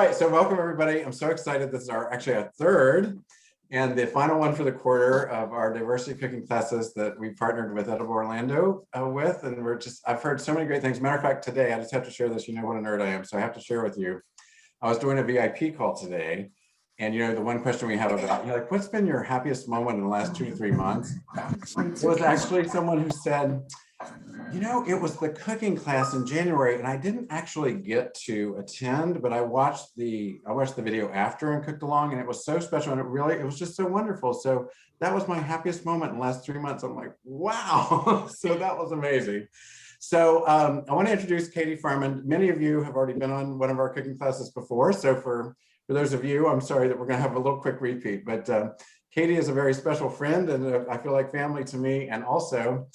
All right, so welcome everybody. I'm so excited. This is actually our third and the final one for the quarter of our diversity cooking classes that we partnered with Edible Orlando with. And I've heard so many great things. Matter of fact, today, I just have to share this. You know what a nerd I am, so I have to share with you. I was doing a VIP call today. And the one question we had about, what's been your happiest moment in the last 2 to 3 months? It was actually someone who said, it was the cooking class in January and I didn't actually get to attend, but I watched the video after and cooked along, and it was so special, and it was just so wonderful. So that was my happiest moment in the last 3 months. I'm like, wow. So that was amazing. So I want to introduce Katie Farmand. Many of you have already been on one of our cooking classes before. So for those of you, I'm sorry that we're going to have a little quick repeat, but Katie is a very special friend and I feel like family to me. And also,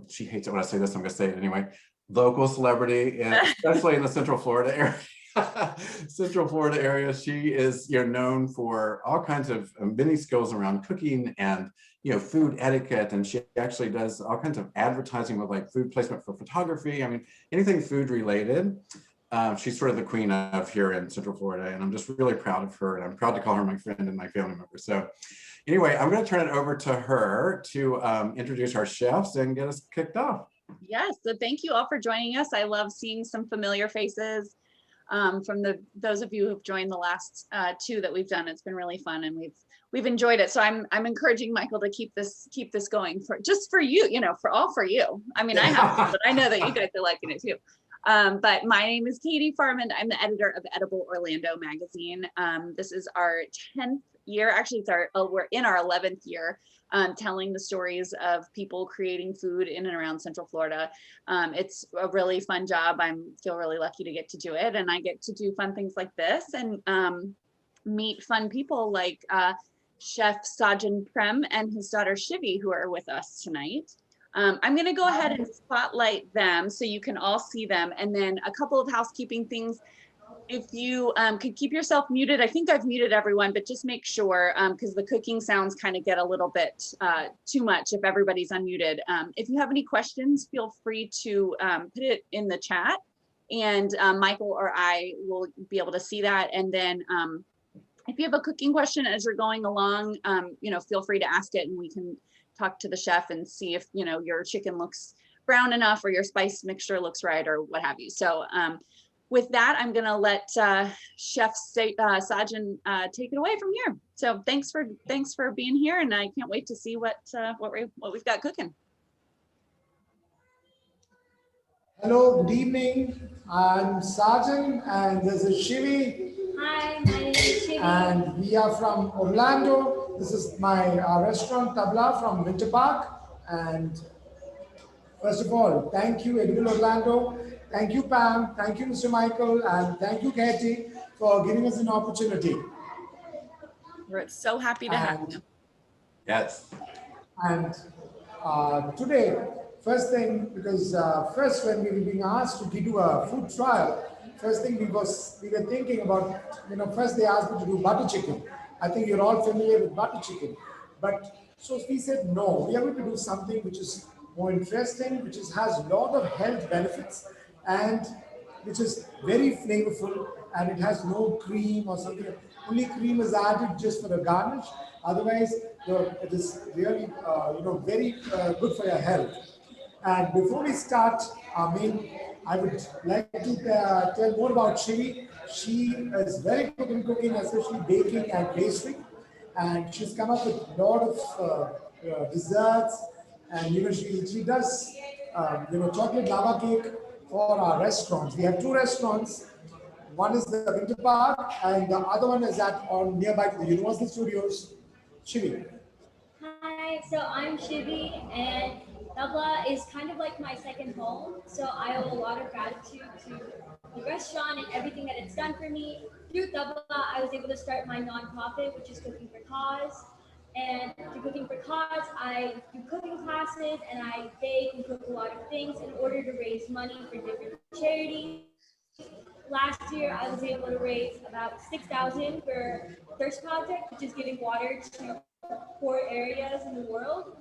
she hates it when I say this, I'm going to say it anyway, local celebrity, and especially in the Central Florida area. Central Florida area, she is known for all kinds of many skills around cooking and food etiquette, and she actually does all kinds of advertising with like food placement for photography. I mean, anything food related. She's sort of the queen of here in Central Florida, and I'm just really proud of her, and I'm proud to call her my friend and my family member. So anyway, I'm going to turn it over to her to introduce our chefs and get us kicked off. Yes, so thank you all for joining us. I love seeing some familiar faces from those of you who've joined the last two that we've done. It's been really fun, and we've enjoyed it. So I'm encouraging Michael to keep this going for you, for you. I mean, I have to, but I know that you guys are liking it too. But my name is Katie Farmand. I'm the editor of Edible Orlando magazine. This is our 10th year. Actually, we're in our 11th year, telling the stories of people creating food in and around Central Florida. It's a really fun job. I feel really lucky to get to do it, and I get to do fun things like this and meet fun people like Chef Sajan Prem and his daughter Shivi, who are with us tonight. I'm going to go ahead and spotlight them so you can all see them. And then a couple of housekeeping things. If you could keep yourself muted, I think I've muted everyone, but just make sure, because the cooking sounds kind of get a little bit too much if everybody's unmuted. If you have any questions, feel free to put it in the chat, and Michael or I will be able to see that. And then if you have a cooking question as you're going along, feel free to ask it, and we can talk to the chef and see if your chicken looks brown enough or your spice mixture looks right or what have you. So with that, I'm gonna let Chef Sajan take it away from here. So thanks for being here, and I can't wait to see what we've got cooking. Hello, good evening. I'm Sajan, and this is Shivi. Hi, my name is Shivi. And we are from Orlando. This is my restaurant, Tabla, from Winter Park. And first of all, thank you, Edible Orlando. Thank you, Pam. Thank you, Mr. Michael. And thank you, Katie, for giving us an opportunity. We're so happy to have you. Yes. And today, first thing, because first when we were being asked to do a food trial, first thing we were thinking about, first they asked me to do butter chicken. I think you're all familiar with butter chicken. But so we said, no, we are going to do something which is more interesting, which has a lot of health benefits, and which is very flavorful, and it has no cream or something. Only cream is added just for the garnish. Otherwise, it is really, very good for your health. And before we start our meal, I would like to tell more about Shivi. She is very good in cooking, especially baking and pastry. And she's come up with a lot of desserts. And she does chocolate lava cake for our restaurants. We have two restaurants. One is the Winter Park, and the other one is nearby to the Universal Studios. Shivi. Hi, so I'm Shivi, and Tabla is kind of like my second home. So I owe a lot of gratitude to the restaurant and everything that it's done for me. Through Tabla, I was able to start my nonprofit, which is Cooking for Cause. And through Cooking for Cause, I do cooking classes, and I bake and cook a lot of things in order to raise money for different charities. Last year, I was able to raise about $6,000 for Thirst Project, which is giving water to poor areas in the world.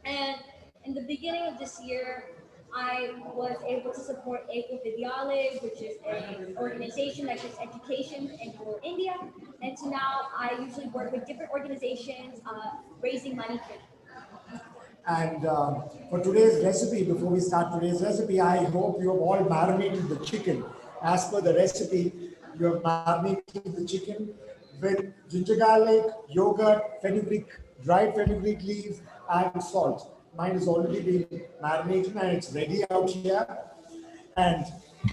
And in the beginning of this year, I was able to support Eko Vidyalaya, which is an organization that gives education in rural India. And so now I usually work with different organizations raising money for them. And for today's recipe, before we start today's recipe, I hope you have all marinated the chicken. As per the recipe, you have marinated the chicken with ginger garlic, yogurt, fenugreek, dried fenugreek leaves, and salt. Mine has already been marinated and it's ready out here. And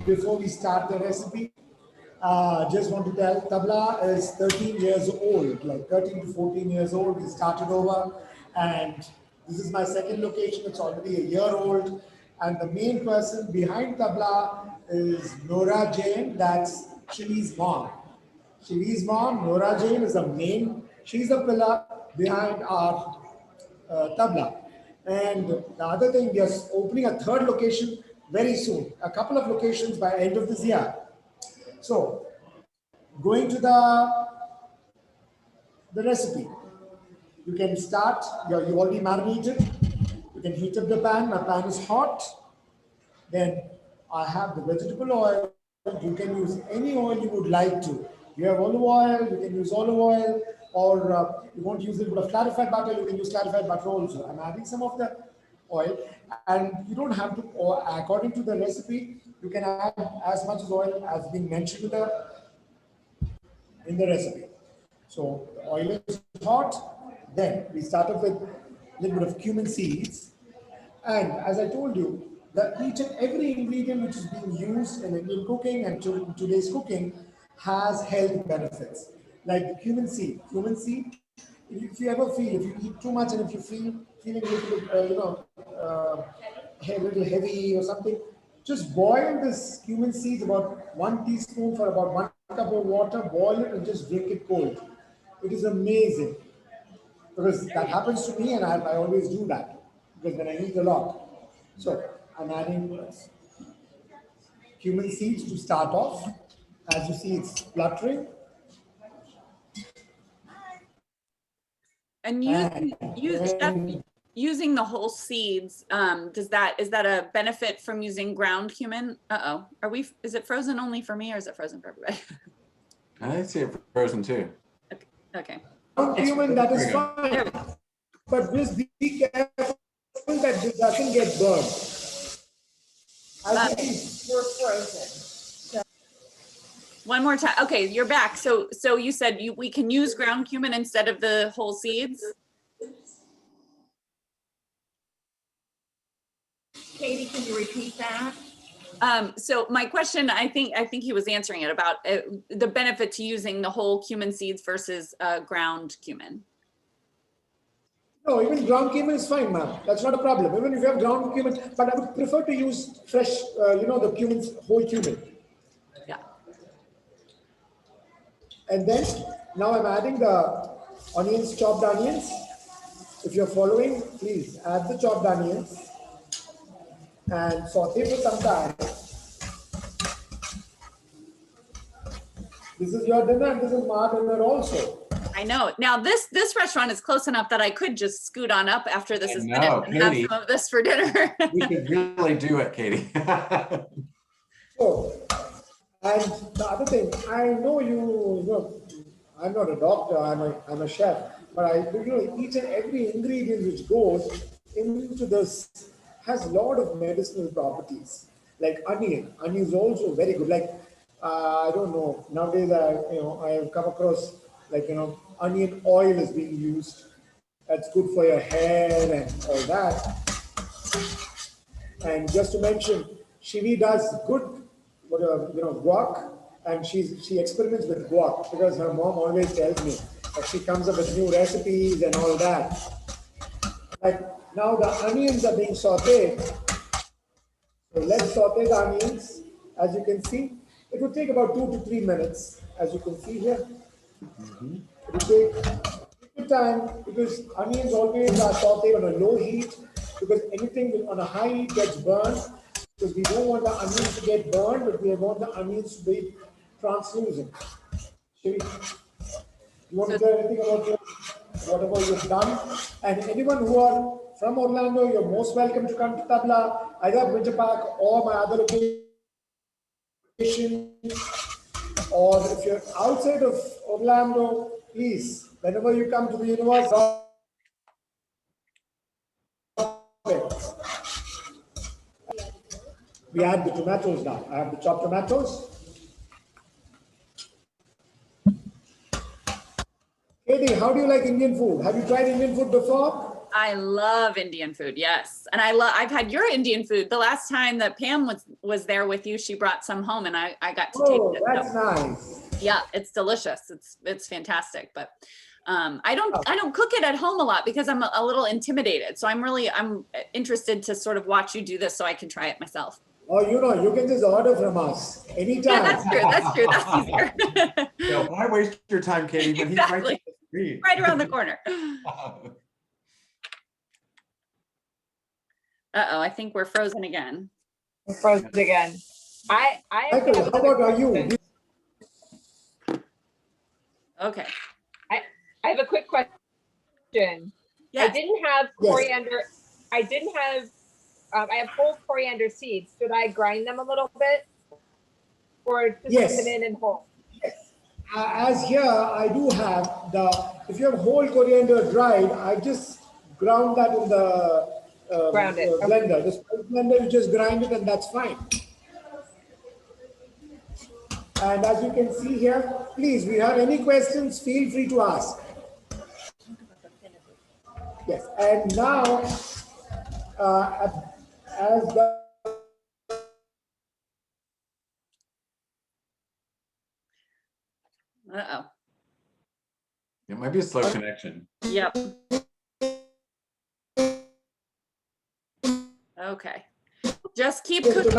before we start the recipe, just want to tell, Tabla is 13 years old, like 13 to 14 years old. We started over, and this is my second location. It's already a year old. And the main person behind Tabla is Nora Jain. That's Shivi's mom. Shivi's mom, Nora Jain, is the main, she's the pillar behind our Tabla. And the other thing, we are opening a third location very soon, a couple of locations by end of this year. So, going to the recipe, you can start, you already marinated, you can heat up the pan, my pan is hot, then I have the vegetable oil, you can use any oil you would like to. You have olive oil, you can use olive oil, or you want to use a little bit of clarified butter, you can use clarified butter also. I'm adding some of the oil, and you don't have to, or according to the recipe, you can add as much oil as being mentioned in the recipe. So the oil is hot, then we start off with a little bit of cumin seeds. And as I told you, each and every ingredient which is being used in Indian cooking and today's cooking has health benefits. Like the cumin seed. Cumin seed, if you ever feel, if you eat too much and if you feeling a little bit, a little heavy or something, just boil this cumin seeds about 1 teaspoon for about 1 cup of water, boil it and just drink it cold. It is amazing. Because that happens to me and I always do that. Because when I eat a lot. So I'm adding cumin seeds to start off. As you see, it's spluttering. And using the whole seeds, is that a benefit from using ground cumin? Is it frozen only for me or is it frozen for everybody? I see it frozen too. Okay. Ground cumin, that is fine. But just be careful that it doesn't get burned. We're frozen. One more time. Okay, you're back. So you said we can use ground cumin instead of the whole seeds? Katie, can you repeat that? So my question, I think he was answering it about the benefit to using the whole cumin seeds versus ground cumin. No, even ground cumin is fine, ma'am. That's not a problem. Even if you have ground cumin, but I would prefer to use fresh, the cumin, whole cumin. Yeah. And then now I'm adding the onions, chopped onions. If you're following, please add the chopped onions and saute for some time. This is your dinner and this is my dinner also. I know. Now this restaurant is close enough that I could just scoot on up after this is finished and have some of this for dinner. We could really do it, Katie. So, and the other thing, I know I'm not a doctor, I'm a chef, but each and every ingredient which goes into this has a lot of medicinal properties. Like onion is also very good. Like, I don't know, nowadays I have come across onion oil is being used. That's good for your hair and all that. And just to mention, Shivi does good, guac, and she experiments with guac because her mom always tells me that she comes up with new recipes and all that. Like now the onions are being sauteed. So let's saute the onions. As you can see, it will take about 2 to 3 minutes, as you can see here. It will take time because onions always are sauteed on a low heat because anything on a high heat gets burned because we don't want the onions to get burned, but we want the onions to be translucent. Shivi, you want to tell anything about whatever you've done? And anyone who are from Orlando, you're most welcome to come to Tabla either at Winter Park or my other location, or if you're outside of Orlando, please, whenever you come to the university, we add the tomatoes now. I have the chopped tomatoes. Katie, how do you like Indian food? Have you tried Indian food before? I love Indian food, yes. And I've had your Indian food. The last time that Pam was there with you, she brought some home and I got to taste it. That's nice. Yeah, it's delicious. It's fantastic. But I don't cook it at home a lot because I'm a little intimidated. So I'm interested to sort of watch you do this so I can try it myself. Oh, you can just order from us anytime. Yeah, that's true. That's easier. So why waste your time, Katie, when he's right Exactly. down the street? Right around the corner. Uh-oh, I think we're frozen again. We're frozen again. Michael, how about are you? Okay. I have a quick question. I Yes. didn't have Yes. coriander. I have whole coriander seeds. Should I grind them a little bit? Or just Yes. put them in whole? As here, I do have if you have whole coriander dried, I just ground that in the Ground it. blender. The spice blender, you just grind it and that's fine. And as you can see here, please, if you have any questions, feel free to ask. Yes, and now, as the Uh-oh. It might be a slow connection. Yep. Okay. Just keep cooking.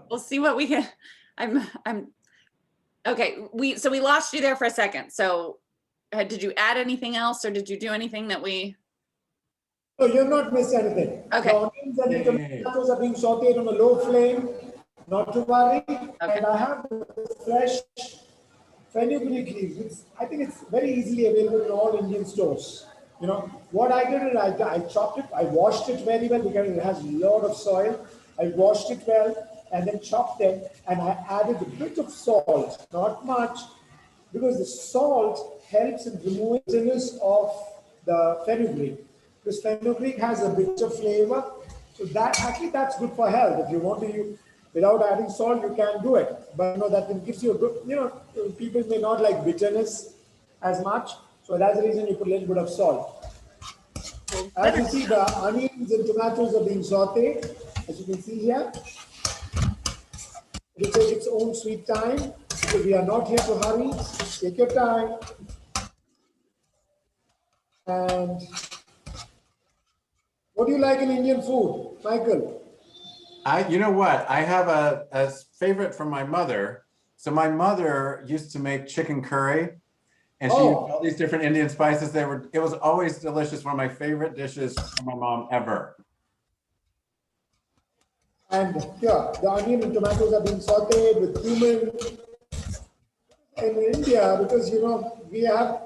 We'll see what we can. Okay. We lost you there for a second. So did you add anything else or did you do anything that we? No, you have not missed anything. Okay. The onions and the tomatoes are being sauteed on a low flame, not to worry. Okay. And I have the fresh fenugreek leaves. I think it's very easily available in all Indian stores. You know, what I did is I chopped it, I washed it very well because it has a lot of soil. I washed it well and then chopped them and I added a bit of salt, not much, because the salt helps in removing the bitterness of the fenugreek. Because fenugreek has a bitter flavor, so that's good for health. If you want to use, without adding salt, you can do it. But that gives you a good, people may not like bitterness as much, so that's the reason you put a little bit of salt. As you see, the onions and tomatoes are being sauteed, as you can see here. It will take its own sweet time, so we are not here to hurry. Take your time. And what do you like in Indian food, Michael? You know what? I have a favorite from my mother. So my mother used to make chicken curry, and she used all these different Indian spices. It was always delicious. One of my favorite dishes from my mom ever. And here, the onion and tomatoes are being sauteed with cumin. In India, because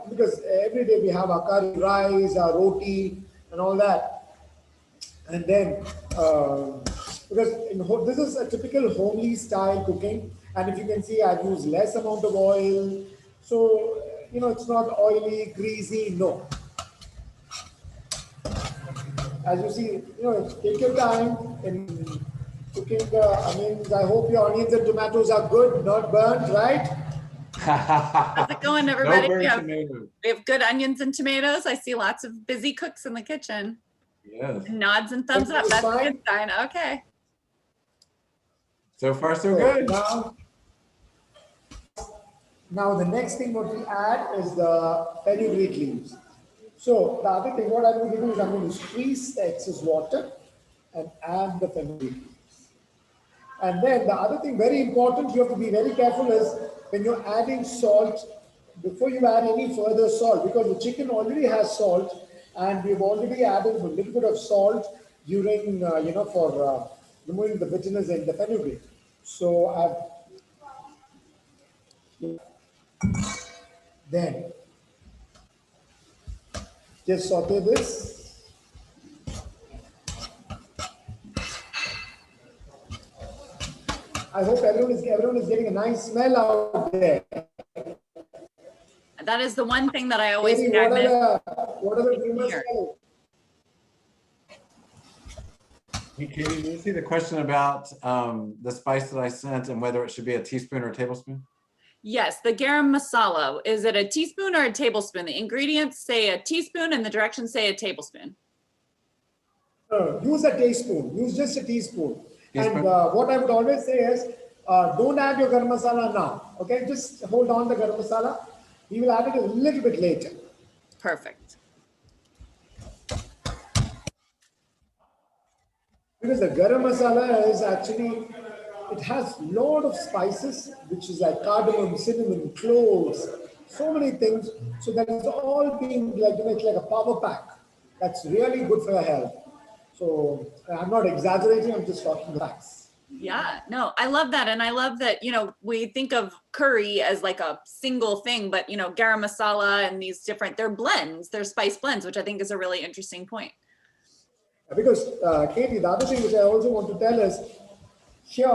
because every day we have our curry rice, our roti, and all that. And then, because this is a typical homely style cooking, and if you can see, I've used less amount of oil, so it's not oily, greasy. No. As you see, take your time in cooking the onions. I hope your onions and tomatoes are good, not burnt, right? How's it going, everybody? No we burnt tomatoes. have good onions and tomatoes. I see lots of busy cooks in the kitchen. Yes. Nods and thumbs up. That's a Fine. good sign. Okay. So far, so good. Now the next thing what we add is the fenugreek leaves. So the other thing what I'm going to do is I'm going to squeeze the excess water and add the fenugreek leaves. And then the other thing very important you have to be very careful is when you're adding salt, before you add any further salt, because the chicken already has salt and we've already added a little bit of salt during, for removing the bitterness in the fenugreek. So then just saute this. I hope everyone is getting a nice smell out there. That is the one thing that I always Katie, say I miss. what are the rumors Here. smelling? Hey, Katie, do you see the question about the spice that I sent and whether it should be a teaspoon or a tablespoon? Yes, the garam masala. Is it a teaspoon or a tablespoon? The ingredients say a teaspoon and the directions say a tablespoon. Use a teaspoon. Use just a teaspoon. Teaspoon. And what I would always say is, don't add your garam masala now. Okay, just hold on the garam masala. We will add it a little bit later. Perfect. Because the garam masala is actually, it has a lot of spices, which is like cardamom, cinnamon, cloves, so many things. So that is all being like, it's like a power pack. That's really good for your health. So I'm not exaggerating, I'm just talking facts. Yeah, no, I love that. And I love that, you know, we think of curry as like a single thing, but, you know, garam masala and these different, they're blends, they're spice blends, which I think is a really interesting point. Because Katie, the other thing which I also want to tell is, here,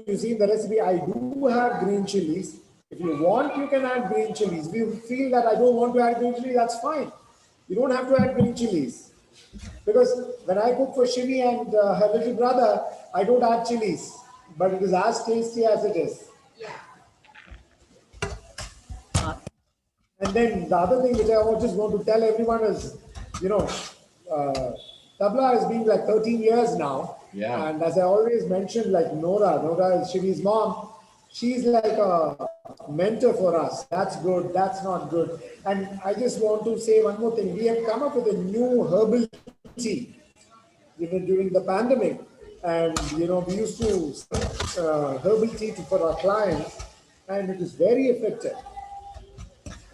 you see in the recipe, I do have green chilies. If you want, you can add green chilies. If you feel that I don't want to add green chilies, that's fine. You don't have to add green chilies. Because when I cook for Shivi and her little brother, I don't add chilies. But it is as tasty as it is. And then the other thing which I just want to tell everyone is, you know, Tabla has been like 13 years now. Yeah. And as I always mentioned, like Nora is Shivi's mom. She's like a mentor for us. That's good. That's not good. And I just want to say one more thing. We have come up with a new herbal tea, you know, during the pandemic. And, you know, we used to herbal tea for our clients, and it is very effective.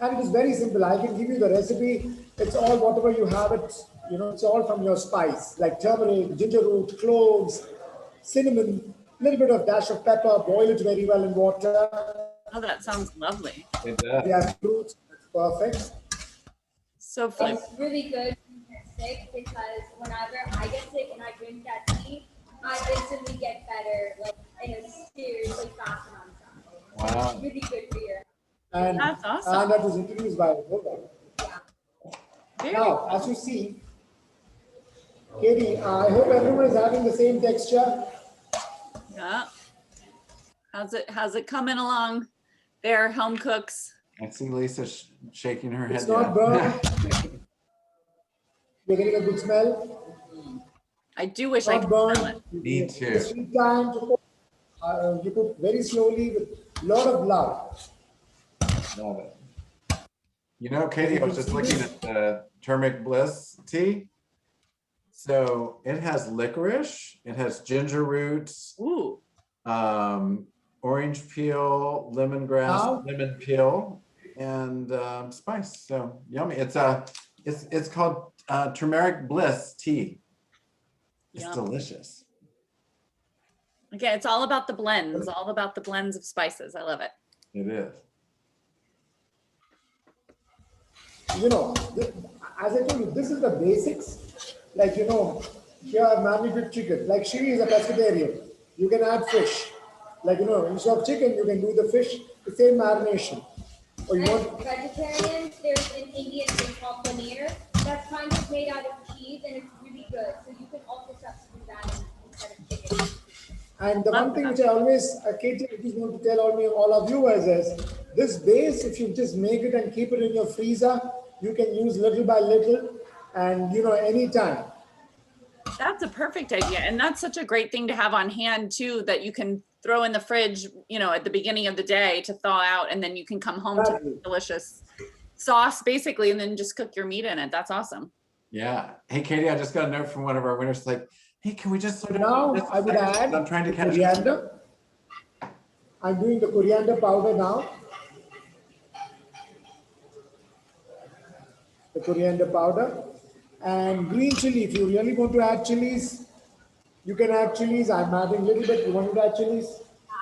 And it is very simple. I can give you the recipe. It's all whatever you have it, you know, it's all from your spice, like turmeric, ginger root, cloves, cinnamon, little bit of dash of pepper, boil it very well in water. Oh, that sounds lovely. It does. We have fruits, that's perfect. So flavorful. It's really good when you get sick, because whenever I get sick and I drink that tea, I instantly get better, like in a seriously fast amount of time. Wow. It's really good for your. And, That's awesome. and that was introduced by Yoga. Very Now, as you see, Katie, I hope everyone is having the same texture. Yeah. How's it coming along there, home cooks? I see Lisa shaking her head. It's not burned. You're getting a good smell. I do wish I Not could smell it. burned. Me too. It's sweet time to cook. You cook very slowly with a lot of love. Love it. You know, Katie, I was just looking at the turmeric bliss tea. So it has licorice, it has ginger roots, Ooh, orange peel, lemongrass, Wow. lemon peel, and spice. So yummy. It's called turmeric bliss tea. It's Yum. delicious. again, it's all about the blends, all about the blends of spices. I love it. It is. You know, as I told you, this is the basics. Like, you know, here I marinated chicken. Like, she is a pescatarian. You can add fish. Like, you know, instead of chicken, you can do the fish, the same marination. Or you want, Vegetarians, there's an Indian thing called paneer that's kind of made out of cheese, and it's really good. So you can also substitute that instead of chicken. and the one thing which I always, Katie, I just want to tell all of you is this base, if you just make it and keep it in your freezer, you can use little by little and, you know, anytime. That's a perfect idea. And that's such a great thing to have on hand too, that you can throw in the fridge, you know, at the beginning of the day to thaw out, and then you can come home to Exactly. delicious sauce basically, and then just cook your meat in it. That's awesome. Yeah. Hey, Katie, I just got a note from one of our winners. Like, hey, can we just sort of Now just a I would second? add I'm trying to the catch coriander. I'm doing the coriander powder now. The coriander powder. And green chili, if you really want to add chilies, you can add chilies. I'm adding a little bit. You want to add chilies?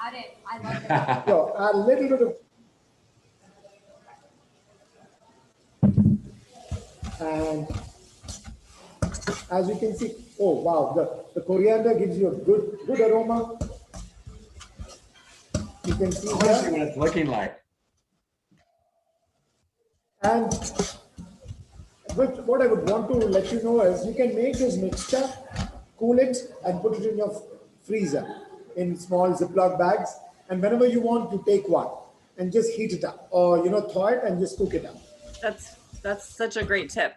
Add it. I love it. So add a little bit of. And as you can see, oh wow, the coriander gives you a good aroma. You can see I want to see here. what it's looking like. And what I would want to let you know is you can make this mixture, cool it, and put it in your freezer in small Ziploc bags. And whenever you want, you take one and just heat it up, or thaw it and just cook it up. That's such a great tip.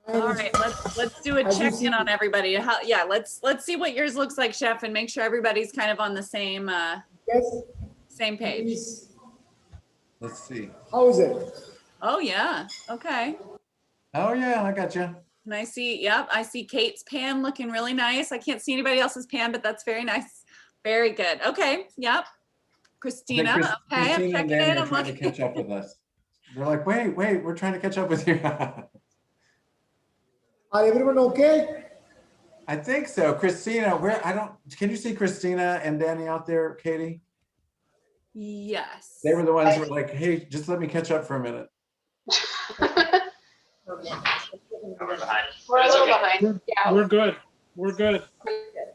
And All right, let's do a as you check see- in on everybody. Yeah, let's see what yours looks like, Chef, and make sure everybody's kind of on the same Yes, same page. please. Let's see. How is it? Oh yeah, okay. Oh yeah, I got you. And I see, yep, I see Kate's pan looking really nice. I can't see anybody else's pan, but that's very nice. Very good. Okay, yep. Christina, okay, I'm Christina and checking Danny in. are I'm trying to looking. catch up with us. They're like, wait, we're trying to catch up with you. Are everyone okay? I think so. Christina, can you see Christina and Danny out there, Katie? Yes. They were the ones who were like, hey, just let me catch up for a minute. We're a little behind. Yeah. We're good. We're good.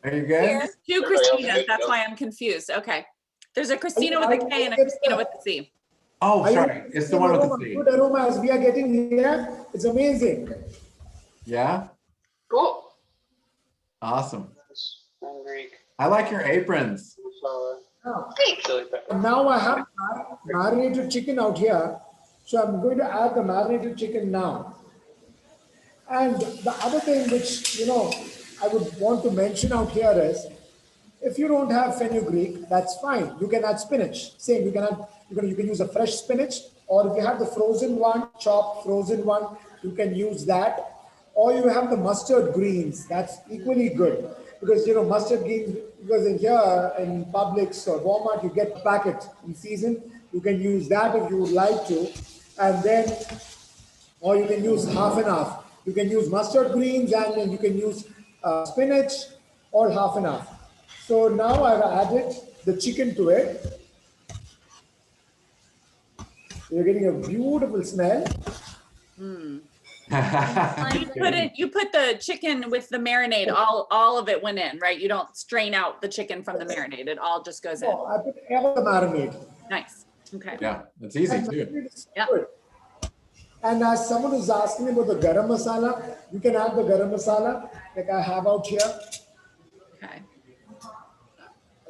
Are you good? There's two Christinas, that's why I'm confused. Okay. There's a Christina with a K and a Christina with a C. Oh, Are you sorry. It's the one with the aroma? C. Good aromas we are getting here. It's amazing. Yeah? Cool. Awesome. And Greek. I like your aprons. Now, Chili pepper. now I have marinated chicken out here. So I'm going to add the marinated chicken now. And the other thing which, I would want to mention out here is, if you don't have fenugreek, that's fine. You can add spinach. Same, you can use a fresh spinach, or if you have the frozen one, chopped frozen one, you can use that. Or you have the mustard greens, that's equally good. Because, mustard greens, because in here in Publix or Walmart, you get a packet in season. You can use that if you would like to. And then, or you can use half and half. You can use mustard greens and then you can use spinach, or half and half. So now I've added the chicken to it. You're getting a beautiful smell. You put the chicken with the marinade, all of it went in, right? You don't strain out the chicken from the marinade. It all just goes in. Oh, I put all the marinade. Nice. Okay. Yeah, it's easy And too. marinade is Yeah. good. And as someone is asking about the garam masala, you can add the garam masala like I have out here. Okay.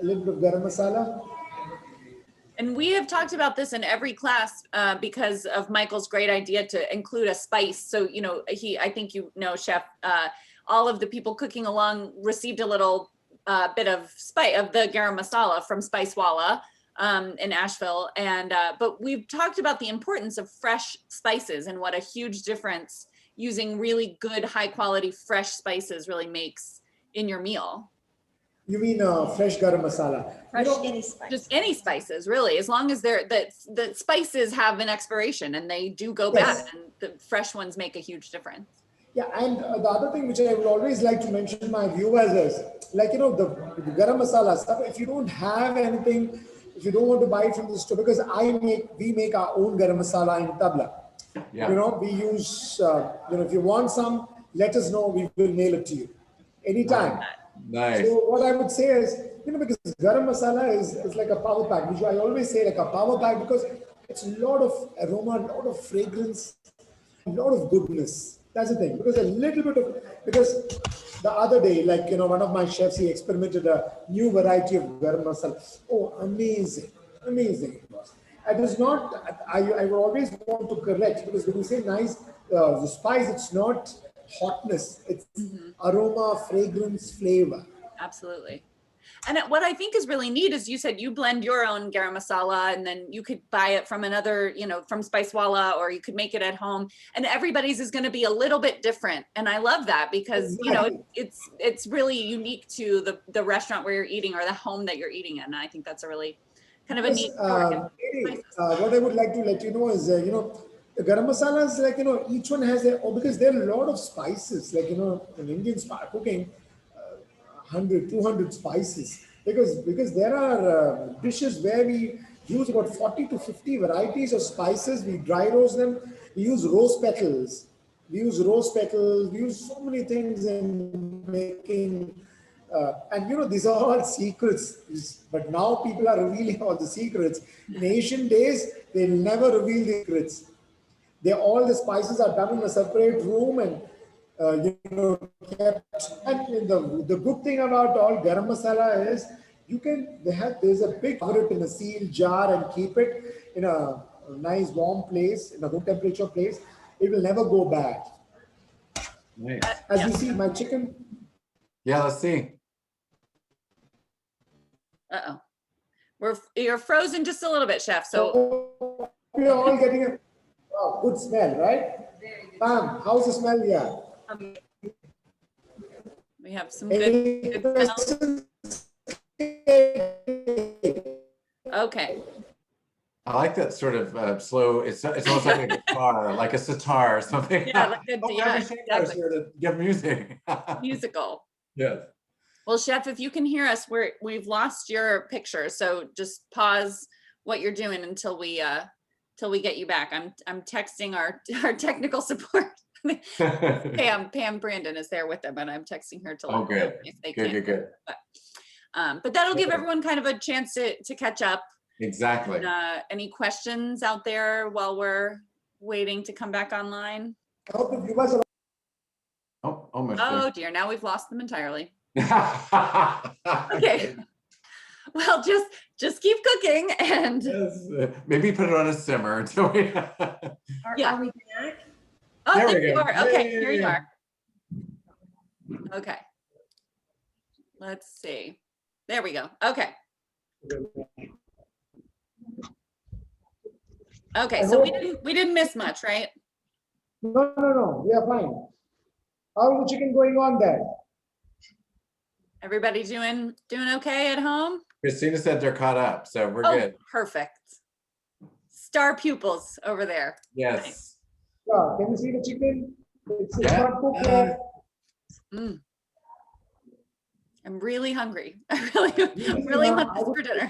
A little bit of garam masala. And we have talked about this in every class because of Michael's great idea to include a spice. So, I think Chef, all of the people cooking along received a little bit of spice of the garam masala from Spicewalla in Asheville. And but we've talked about the importance of fresh spices and what a huge difference using really good, high quality, fresh spices really makes in your meal. You mean fresh garam masala? Fresh any spice. Just any spices, really, as long as the spices have an expiration and they do go Yes. bad, and the fresh ones make a huge difference. Yeah, and the other thing which I would always like to mention to my viewers is, the garam masala stuff, if you don't have anything, if you don't want to buy it from the store, because we make our own garam masala in Tabla. Yeah. We use, if you want some, let us know, we will mail it to you anytime. Nice. So what I would say is, because garam masala is like a power pack, which I always say like a power pack, because it's a lot of aroma, a lot of fragrance, a lot of goodness. That's the thing. Because the other day, one of my chefs, he experimented a new variety of garam masala. Oh, amazing, amazing it was. It is not, I will always want to correct, because when you say nice, the spice, it's not hotness, it's aroma, fragrance, flavor. Absolutely. And what I think is really neat is you said you blend your own garam masala, and then you could buy it from another, from Spicewalla, or you could make it at home, and everybody's is going to be a little bit different. And I love that because, Exactly. it's really unique to the restaurant where you're eating or the home that you're eating in. And I think that's a really kind of a neat story. What I would like to let you know is, the garam masala is each one has because there are a lot of spices, in Indian cooking, 100, 200 spices, because there are dishes where we use about 40 to 50 varieties of spices. We dry roast them. We use rose petals. We use so many things in making And you know, these are all secrets, but now people are revealing all the secrets. In ancient days, they never reveal the secrets. All the spices are done in a separate room and you know, kept. And the good thing about all garam masala is there's a big cover it in a sealed jar and keep it in a nice warm place, in a room temperature place. It will never go bad. Nice. As Yeah. you see, my chicken. Yeah, let's see. Uh-oh. You're frozen just a little bit, chef. So We're all getting a good smell, right? Pam, how's the smell here? we have some Any good smell. questions? Okay. I like that sort of slow, it's almost like a guitar, like a sitar or something. Yeah, like a- Oh, yeah, every singer is exactly. here to give music. Musical. Yes. Well, chef, if you can hear us, we've lost your picture. So just pause what you're doing until we get you back. I'm texting our technical support. Pam Brandon is there with them, and I'm texting her to let Oh, them know good. if they Good, can. good, good. But that'll give everyone kind of a chance to catch up. Exactly. And, any questions out there while we're waiting to come back online? I hope the viewers are. Oh, almost. Oh dear, now we've lost them entirely. There. Okay. Well, just keep cooking and Yes, maybe put it on a simmer until we. yeah. Are we back? Oh, There we there you go. are. Okay, here you Yay. are. Okay. Let's see. There we go. Okay. Okay, so we didn't miss much, right? No, we are fine. How's the chicken going on there? Everybody doing okay at home? Christina said they're caught up, so we're Oh, good. perfect. Star pupils over there. Yes. Yeah, can you see the chicken? It's Yeah. not cooked yet. Mm. I'm really hungry. I really want this for dinner.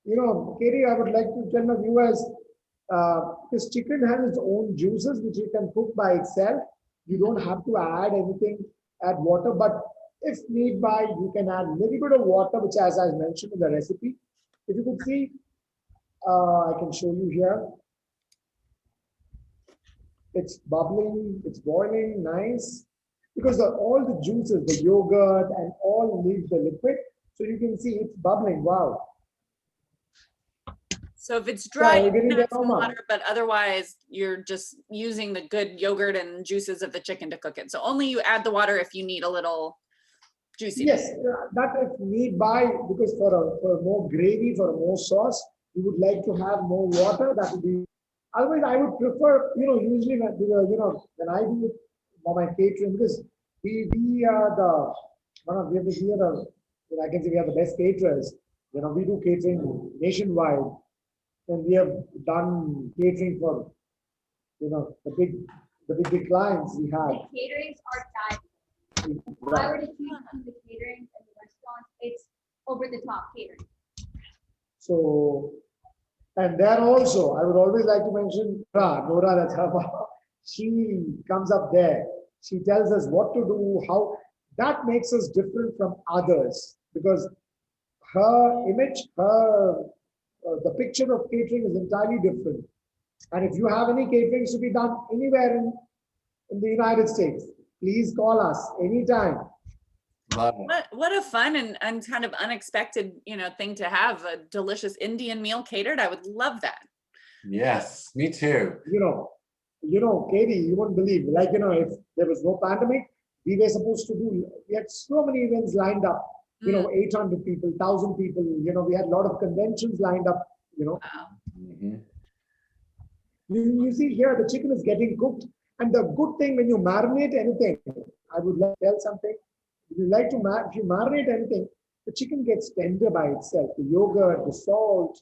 You know, Katie, I would like to tell my viewers, this chicken has its own juices, which you can cook by itself. You don't have to add anything, add water, but if need by, you can add a little bit of water, which as I mentioned in the recipe. If you could see, I can show you here. It's bubbling, it's boiling, nice. Because all the juices, the yogurt and all leave the liquid. So you can see it's bubbling, wow. So if it's dry, Yeah, you we're getting can add there some now. water, but otherwise you're just using the good yogurt and juices of the chicken to cook it. So only you add the water if you need a little juiciness. Yes, that if need by, because for more gravy, for more sauce, you would like to have more water, that would be. Otherwise, I would prefer, usually when I do it for my catering, because we are I can say we are the best caterers. We do catering nationwide, and we have done catering for, the big clients we The have. caterings are dying. If I were to choose between the caterings and the restaurants, it's over the top catering. So, and there also, I would always like to mention Nora, that's her mom. She comes up there. She tells us what to do, how. That makes us different from others because her image, the picture of catering is entirely different. And if you have any caterings to be done anywhere in the United States, please call us anytime. Love it. What a fun and kind of unexpected, thing to have, a delicious Indian meal catered. I would love that. Yes, me too. Katie, you won't believe, if there was no pandemic, we were supposed to we had so many events lined up, 800 people, 1,000 people, we had a lot of conventions lined up, Wow. Mhm. You see here, the chicken is getting cooked. And the good thing when you marinate anything, I would like to tell something. If you marinate anything, the chicken gets tender by itself. The yogurt, the salt,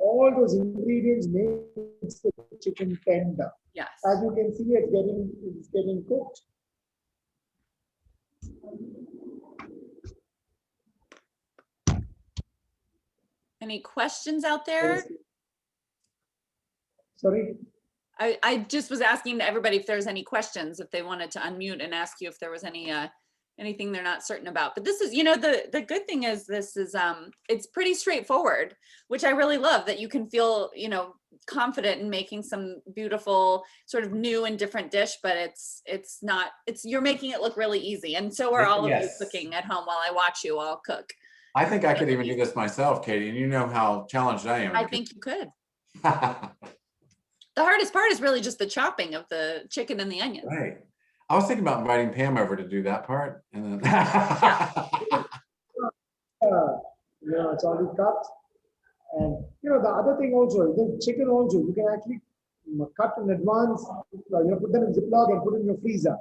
all those ingredients makes the chicken tender. Yes. As you can see, it's getting cooked. Any questions out there? Sorry. I just was asking everybody if there's any questions, if they wanted to unmute and ask you if there was any anything they're not certain about. But this is, you know, the good thing is this is it's pretty straightforward, which I really love, that you can feel, you know, confident in making some beautiful sort of new and different dish, but it's not, you're making it look really easy. And so are all of you Yes. cooking at home while I watch you all cook. I think I could even do this myself, Katie, and you know how challenged I am. I think you could. The hardest part is really just the chopping of the chicken and the onions. Right. I was thinking about inviting Pam over to do that part, and then You know, it's already cut. And you know, the other thing also, the chicken also, you can actually cut in advance, you know, put them in Ziploc and put in your freezer.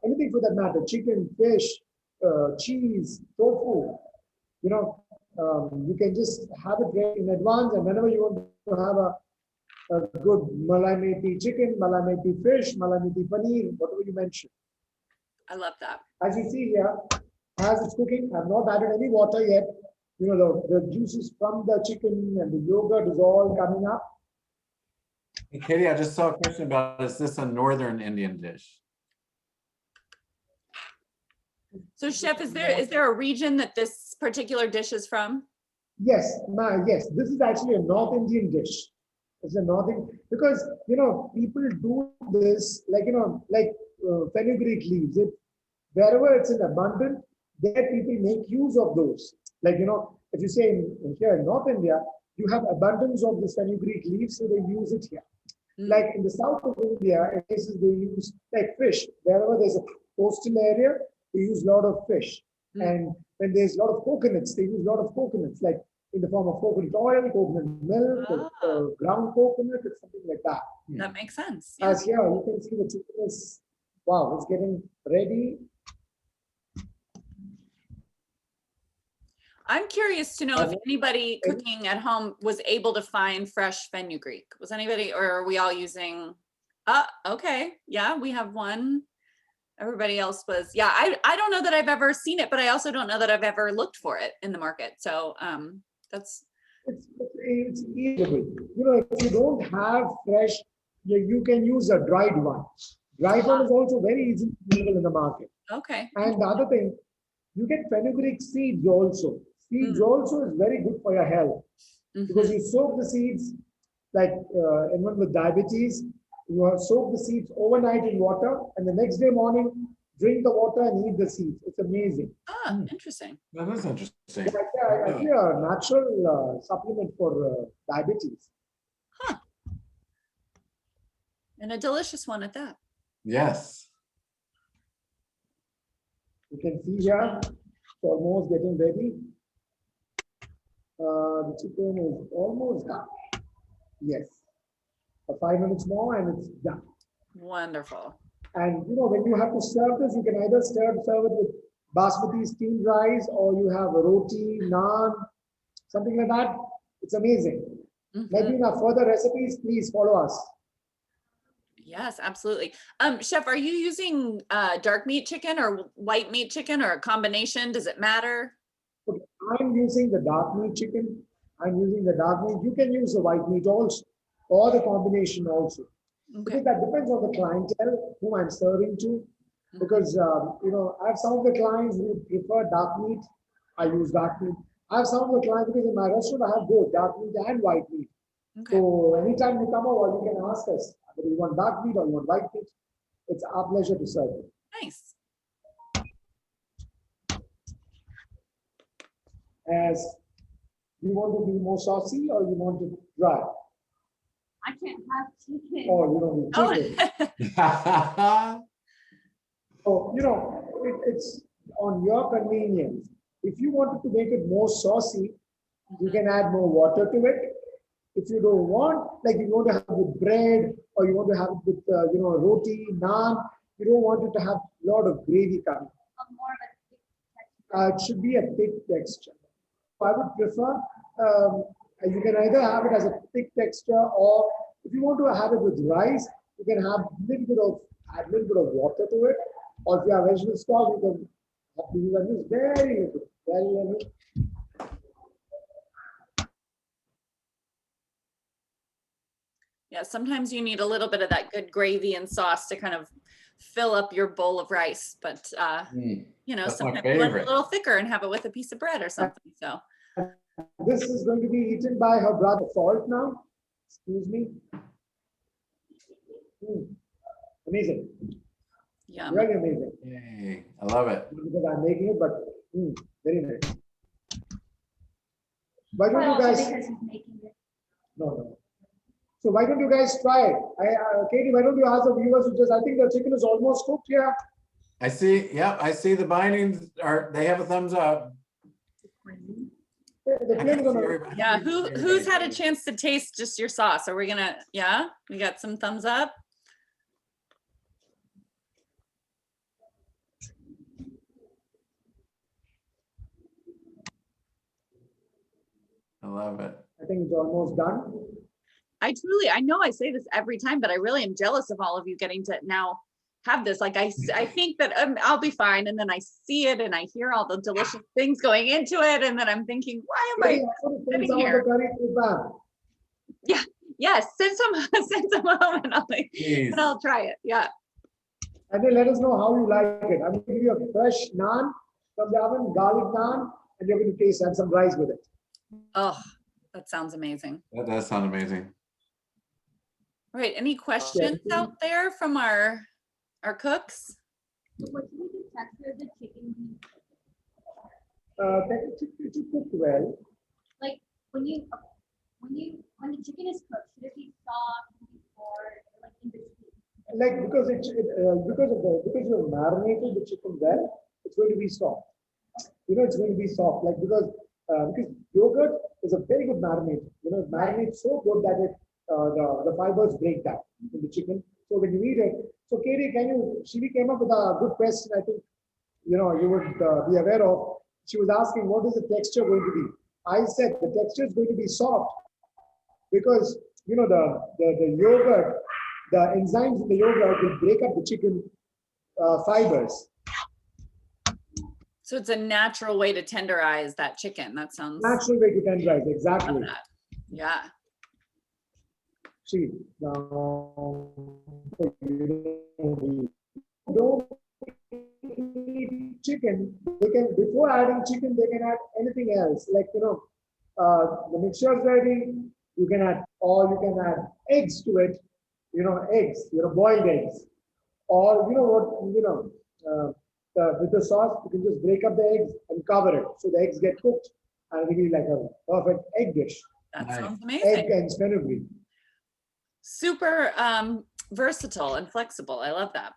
Anything for that matter, chicken, fish, cheese, tofu, you know, you can just have it ready in advance, and whenever you want to have a good malai methi chicken, malai methi fish, malai methi paneer, whatever you mentioned. I love that. As you see here, as it's cooking, I've not added any water yet. You know, the juices from the chicken and the yogurt is all coming up. Hey, Katie, I just saw a question about, is this a northern Indian dish? So chef, is there a region that this particular dish is from? Yes, yes, this is actually a North Indian dish. It's a North Indian, because, you know, people do this, like, you know, like fenugreek leaves. Wherever it's in abundance, there people make use of those. Like, you know, if you say here in North India, you have abundance of this fenugreek leaves, so they use it here. Like in the south of India, in places they use like fish. Wherever there's a coastal area, they use a lot of fish. And when there's a lot of coconuts, they use a lot of coconuts, like in the form of coconut oil, coconut milk, ground coconut, or something like that. That makes sense. As here, you can see the chicken is, wow, it's getting ready. I'm curious to know if anybody cooking at home was able to find fresh fenugreek. Was anybody, or are we all using, okay, yeah, we have one. Everybody else was, yeah, I don't know that I've ever seen it, but I also don't know that I've ever looked for it in the market. So that's. It's eatable. You know, if you don't have fresh, you can use a dried one. Dried one is also very easily available in the market. Okay. And the other thing, you get fenugreek seeds also. Seeds also is very good for your health, because you soak the seeds, like anyone with diabetes, you have soak the seeds overnight in water, and the next day morning, drink the water and eat the seeds. It's amazing. Ah, interesting. That is interesting. Yeah, actually a natural supplement for diabetes. Huh. And a delicious one at that. Yes. You can see here, it's almost getting ready. The chicken is almost done. Yes. 5 minutes more and it's done. Wonderful. And you know, when you have to serve this, you can either serve it with basmati steamed rice, or you have a roti, naan, something like that. It's amazing. Maybe in our further recipes, please follow us. Yes, absolutely. Chef, are you using dark meat chicken or white meat chicken, or a combination? Does it matter? Okay, I'm using the dark meat chicken. I'm using the dark meat. You can use the white meat also, or the combination also. Okay. Because that depends on the clientele whom I'm serving to. Because you know, I have some of the clients who prefer dark meat. I use dark meat. I have some of the clients, because in my restaurant I have both dark meat and white meat. Okay. So anytime you come over, you can ask us whether you want dark meat or you want white meat. It's our pleasure to serve you. Nice. As you want to be more saucy, or you want to dry? I can't have chicken. Or you don't need chicken. Oh. So, you know, it's on your convenience. If you wanted to make it more saucy, you can add more water to it. If you don't want, like you want to have it with bread, or you want to have it with, you know, roti, naan, you don't want it to have a lot of gravy coming. More of a thick texture. It should be a thick texture. I would prefer, you can either have it as a thick texture, or if you want to have it with rice, you can have add a little bit of water to it. Or if you have vegetable stock, you can use very little, very little. Yeah, sometimes you need a little bit of that good gravy and sauce to kind of fill up your bowl of rice, but you know, That's my sometimes you want it a favorite. little thicker and have it with a piece of bread or something. So This is going to be eaten by her brother. Salt now. Excuse me. Amazing. yum. Really amazing. Yay, I love it. Because I'm making it, but very nice. Why don't you Also guys? because he's making it. No. So why don't you guys try it? Katie, why don't you ask the viewers to just? I think the chicken is almost cooked here. I see, yep, I see the bindings are, they have a thumbs up. The I flame can is see on. everybody. Yeah, who's had a chance to taste just your sauce? Are we gonna, yeah, we got some thumbs up? I love it. I think it's almost done. I know I say this every time, but I really am jealous of all of you getting to now have this. Like I think that I'll be fine. And then I see it and I hear all the delicious things going into it. And then I'm thinking, why am I sitting Some of the here? curry to Pam. Yes, send some home and Please. I'll try it. Yeah. And then let us know how you like it. I'm going to give you a fresh naan from the oven, garlic naan, and you're going to taste and some rice with it. Oh, that sounds amazing. That does sound amazing. All right. Any questions out there from our cooks? What should be the texture of the chicken be? To cook well. Like when the chicken is cooked, should it be soft or like in between? Like because because you have marinated the chicken well, it's going to be soft. It's going to be soft. Like because yogurt is a very good marinade. It marinates so good that it the fibers break down in the chicken. So when you eat it, so Katie, Shivi came up with a good question. I think you would be aware of. She was asking, what is the texture going to be? I said the texture is going to be soft because the yogurt, the enzymes in the yogurt will break up the chicken fibers. So it's a natural way to tenderize that chicken. That sounds Natural way to tenderize, exactly. love that. Yeah. See, now don't eat chicken. They can, before adding chicken, they can add anything else. Like the mixture is ready. You can add, or you can add eggs to it. Eggs. Boiled eggs, or with the sauce, you can just break up the eggs and cover it, so the eggs get cooked, and it'll be like a perfect egg dish. That Nice. sounds amazing. Egg and fenugreek. Super versatile and flexible. I love that.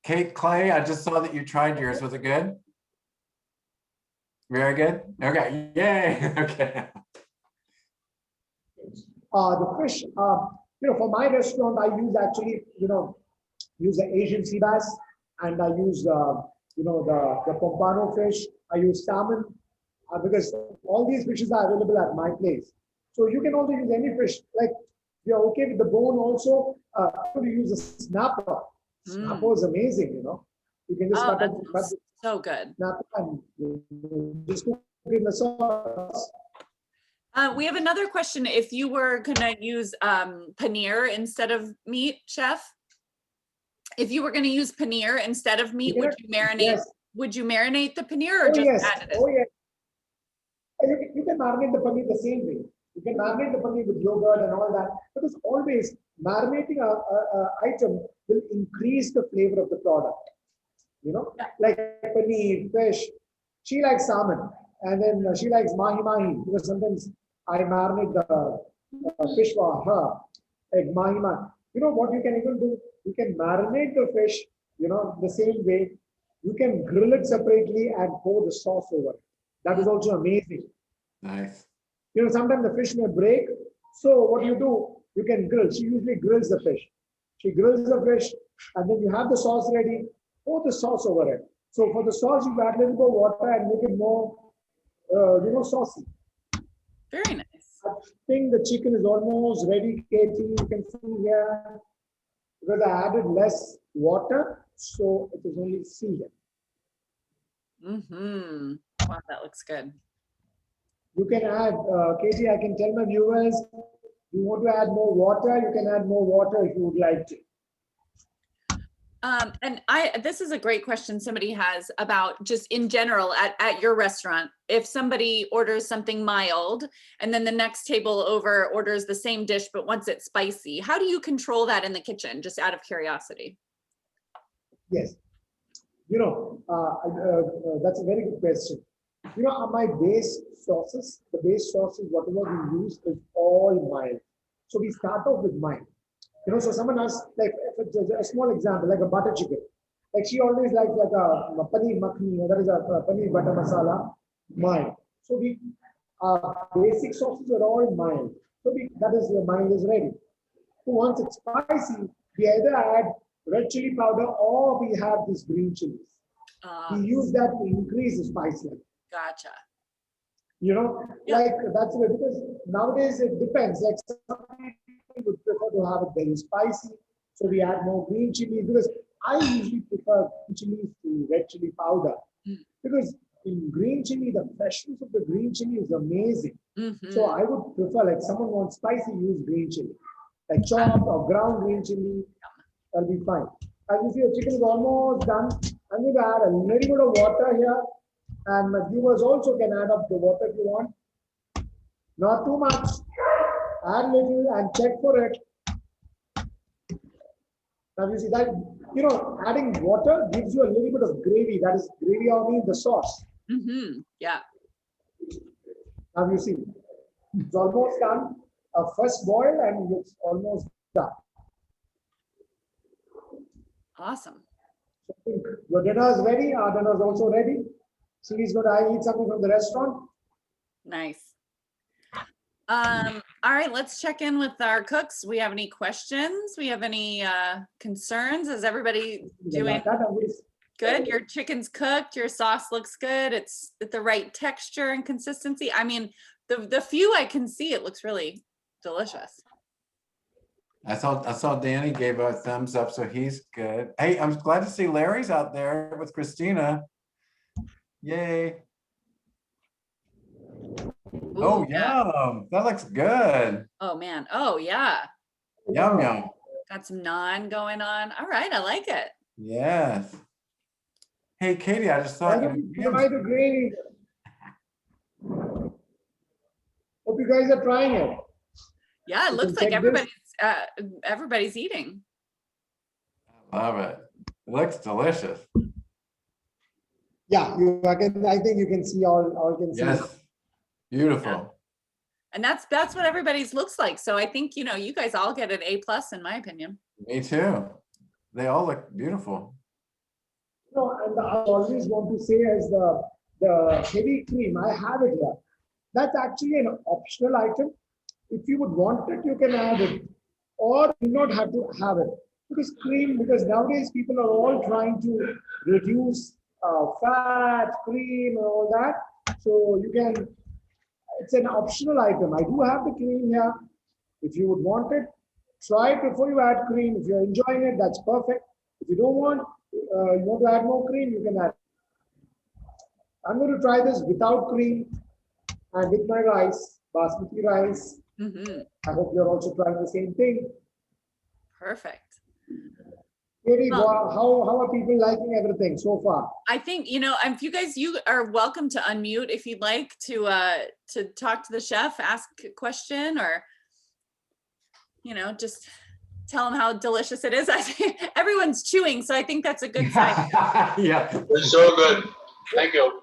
Kate, Clay, I just saw that you tried yours. Was it good? Very good. Okay. Yay. Okay. The fish, for my restaurant, I use actually, use the Asian sea bass, and I use, the pompano fish. I use salmon because all these fishes are available at my place. So you can also use any fish. Like if you're okay with the bone also, you use a snapper. Snapper is amazing, You can just cut that's so good. snapper and just cook it in the sauce. We have another question. If you were gonna use paneer instead of meat, chef, if you were gonna use paneer instead of meat, would you marinate? Yes. Would you marinate the paneer or Oh, just yes. add it? Oh, yes. You can marinate the paneer the same way. You can marinate the paneer with yogurt and all that. Because always marinating a item will increase the flavor of the product. Like paneer, fish. She likes salmon, and then she likes mahi. Because sometimes I marinate the fish for her, like mahi. What you can even do? You can marinate the fish, the same way. You can grill it separately and pour the sauce over it. That is also amazing. Nice. Sometimes the fish may break. So what do? You can grill. She usually grills the fish. She grills the fish, and then you have the sauce ready. Pour the sauce over it. So for the sauce, you add a little bit of water and make it more, saucy. Very nice. I think the chicken is almost ready, Katie. You can see here because I added less water, so it is only seasoned. Mm-hmm. Wow, that looks good. You can add, Katie, I can tell my viewers, you want to add more water, you can add more water if you would like to. And this is a great question somebody has about just in general at your restaurant. If somebody orders something mild and then the next table over orders the same dish, but wants it spicy, how do you control that in the kitchen? Just out of curiosity. Yes. That's a very good question. My base sauces, whatever we use is all mild. So we start off with mild. So someone asks, like a small example, like a butter chicken. Like she always likes like a paneer makhani, or that is a paneer butter masala, mild. So basic sauces are all mild. So the mild is ready. So once it's spicy, we either add red chili powder or we have this green chilies. We use that to increase the spice level. Gotcha. Like that's it, because nowadays it depends. Like some people would prefer to have it very spicy, so we add more green chili, because I usually prefer green chilies to red chili powder, because in green chili, the freshness of the green chili is amazing. So I would prefer, like someone wants spicy, use green chili, like chopped or ground green chili, that'll be fine. As you see, the chicken is almost done. I'm going to add a little bit of water here. And my viewers also can add up the water if you want. Not too much. Add little and check for it. Now you see that, adding water gives you a little bit of gravy. That is gravy, I mean the sauce. Yeah. Now you see, it's almost done. A first boil and it's almost done. Awesome. So I think your dinner is ready. Our dinner is also ready. She's going to eat something from the restaurant. Nice. All right, let's check in with our cooks. We have any questions? We have any concerns? Is everybody doing good? Your chicken's cooked. Your sauce looks good. It's at the right texture and consistency. I mean, the few I can see, it looks really delicious. I saw Danny gave a thumbs up, so he's good. Hey, I'm glad to see Larry's out there with Christina. Yay. Ooh, Oh, yeah. yum. That looks good. Oh, man. Oh, yeah. Yum, yum. Got some naan going on. All right. I like it. Yes. Hey, Katie, I just thought Try the gravy. Hope you guys are trying it. Yeah, it looks like everybody's eating. I love it. It looks delicious. Yeah, I think you can see all can see. Yes. Beautiful. Yeah. And that's what everybody's looks like. So I think, you guys all get an A+ in my opinion. Me too. They all look beautiful. And I always want to say as the heavy cream, I have it here. That's actually an optional item. If you would want it, you can add it, or you not have to have it. Because nowadays people are all trying to reduce fat, cream, and all that. So it's an optional item. I do have the cream here. If you would want it, try it before you add cream. If you're enjoying it, that's perfect. If you don't want, you want to add more cream, you can add. I'm going to try this without cream and with my rice, basmati rice. I hope you're also trying the same thing. Perfect. Katie, how are people liking everything so far? I think, if you are welcome to unmute if you'd like to talk to the chef, ask a question, or, just tell them how delicious it is. I think everyone's chewing, so I think that's a good sign. Yeah. It's so good. Thank you.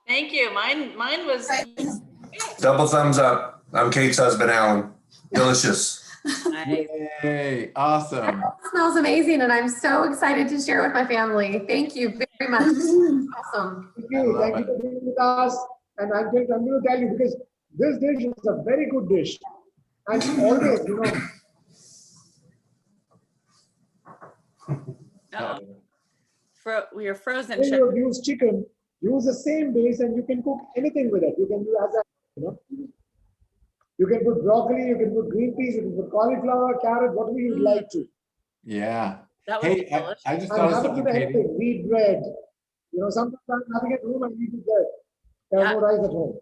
Thank you. Mine was Double thumbs up. I'm Kate's husband, Alan. Delicious. nice. Yay. Awesome. It smells amazing, and I'm so excited to share it with my family. Thank you very much. Awesome. Thank you for being with us. And I'm going to tell you, because this dish is a very good dish. And always, We are frozen. when you use chicken, use the same base and you can cook anything with it. You can do you can put broccoli, you can put green peas, you can put cauliflower, carrot, whatever you'd like to. Yeah. That was Hey, I just And thought of have it something, with Katie. anything, wheat bread. Sometimes I'm having at home and eat bread. There's no rice at home.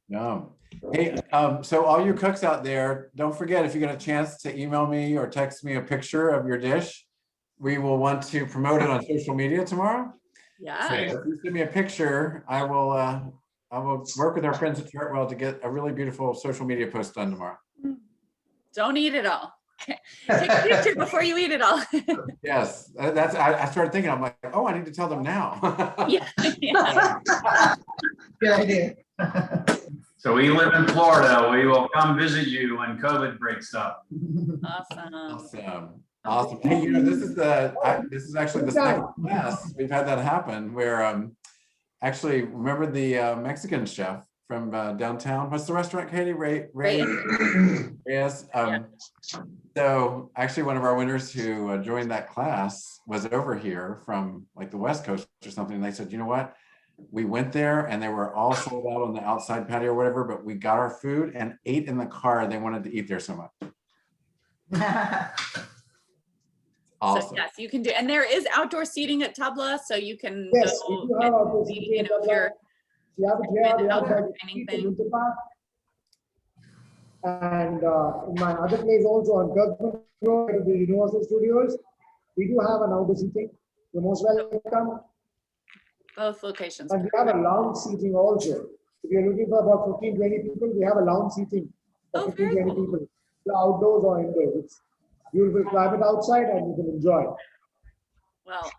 No. Hey, so all you cooks out there, don't forget, if you get a chance to email me or text me a picture of your dish, we will want to promote it on social media tomorrow. Yeah. So if you send me a picture, I will work with our friends at Chartwell to get a really beautiful social media post done tomorrow. Don't eat it all. Take a picture before you eat it all. Yes, I started thinking, I'm like, oh, I need to tell them now. Yeah. Yeah. Good idea. So we live in Florida. We will come visit you when COVID breaks up. Awesome. Awesome. Awesome. Hey, this is actually the second class we've had that happen where actually remember the Mexican chef from downtown. What's the restaurant, Katie? Yes. So actually one of our winners who joined that class was over here from like the West Coast or something. And they said, you know what? We went there and they were all sold out on the outside patio or whatever, but we got our food and ate in the car. They wanted to eat there so much. Awesome. So yes, you can do, and there is outdoor seating at Tabla, so you can Yes, go we do have outdoor and, seating if you're We have it here, we have outdoor that dining in thing. Winter Park. And in my other place also on Kirkman Road, at the Universal Studios, we do have an outdoor seating. You're most welcome. Both locations. And we have a lounge seating also. If you're looking for about 15, 20 people, we have a lounge seating for Oh, 15, very 20 cool. people. So outdoors or indoors. It's beautiful climate outside and you can enjoy it. Well,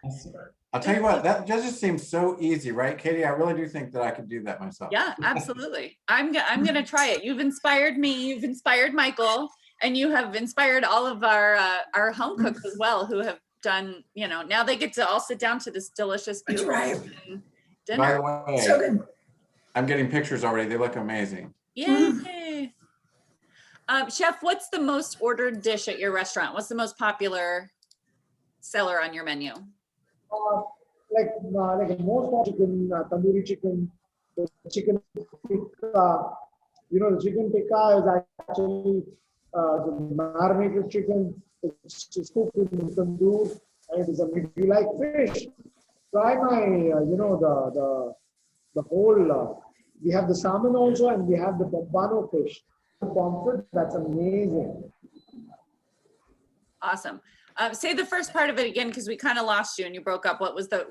I'll tell you what, that just seems so easy, right, Katie? I really do think that I could do that myself. yeah, absolutely. I'm gonna try it. You've inspired me. You've inspired Michael, and you have inspired all of our home cooks as well, who have done. Now they get to all sit down to this delicious, That's beautiful right. dinner. By the way, So good. I'm getting pictures already. They look amazing. Yay! Chef, what's the most ordered dish at your restaurant? What's the most popular seller on your menu? Like most chicken, tandoori chicken, the chicken tikka. The chicken tikka is actually the marinated chicken. It's cooked in tandoor, and it is if you like fish, try my the whole. We have the salmon also, and we have the pompano fish. Pomfret, that's amazing. Awesome. Say the first part of it again, because we kind of lost you and you broke up. What's the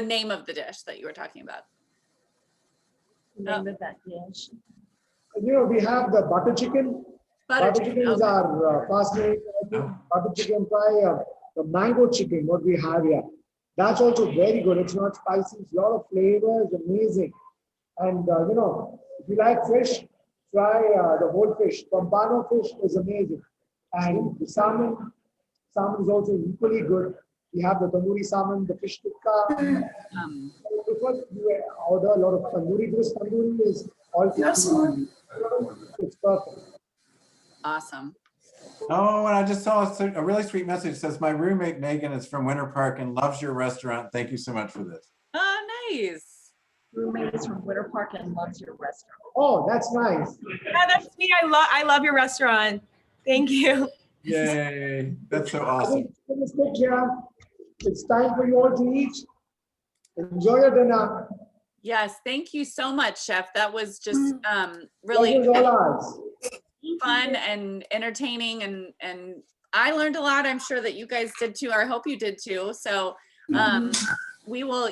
name of the dish that you were talking about? The name of that dish. We have the butter chicken. Butter chicken is okay. our fast-moving item. Butter chicken fry, the mango chicken, what we have here. That's also very good. It's not spicy. It's a lot of flavors, amazing. And if you like fish, try the whole fish. Pompano fish is amazing. And the salmon is also equally good. We have the tandoori salmon, the fish tikka. We order a lot of tandoori. This tandoori is all it's perfect. Awesome. Oh, and I just saw a really sweet message. It says, my roommate Megan is from Winter Park and loves your restaurant. Thank you so much for this. Oh, nice. Roommate is from Winter Park and loves your restaurant. Oh, that's nice. Yeah, that's me. I love your restaurant. Thank you. Yay. That's so awesome. It's time for you all to eat. Enjoy your dinner. Yes, thank you so much, Chef. That was just really Pleasure's all ours. fun and entertaining, and I learned a lot. I'm sure that you guys did too, or I hope you did too. So we will,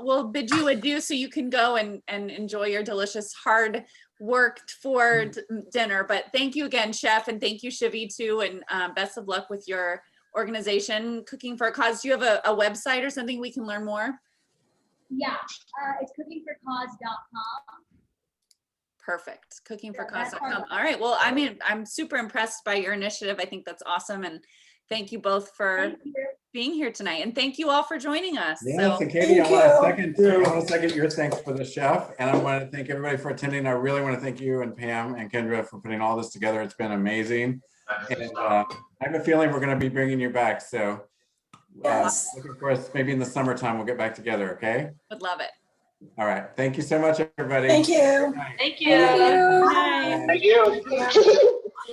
we'll bid you adieu so you can go and enjoy your delicious, hard worked for dinner. But thank you again, Chef, and thank you, Shivi, too, and best of luck with your organization, Cooking for a Cause. Do you have a website or something we can learn more? Yeah, it's cookingforcause.com. Perfect. Cookingforcause.com. that's All right. Well, I'm super impressed by your initiative. I think that's awesome. And thank you both for being here tonight. And thank you all for joining us. Yes, So, and Katie, I want to second your thanks for the chef. And I want to thank everybody for attending. I really want to thank you and Pam and Kendra for putting all this together. It's been amazing. And I have a feeling we're going to be bringing you back. So looking for us maybe in the summertime, we'll get back together. Okay. would love it. All right. Thank you so much, everybody. Thank you. Thank you. Thank you. Bye. Thank you.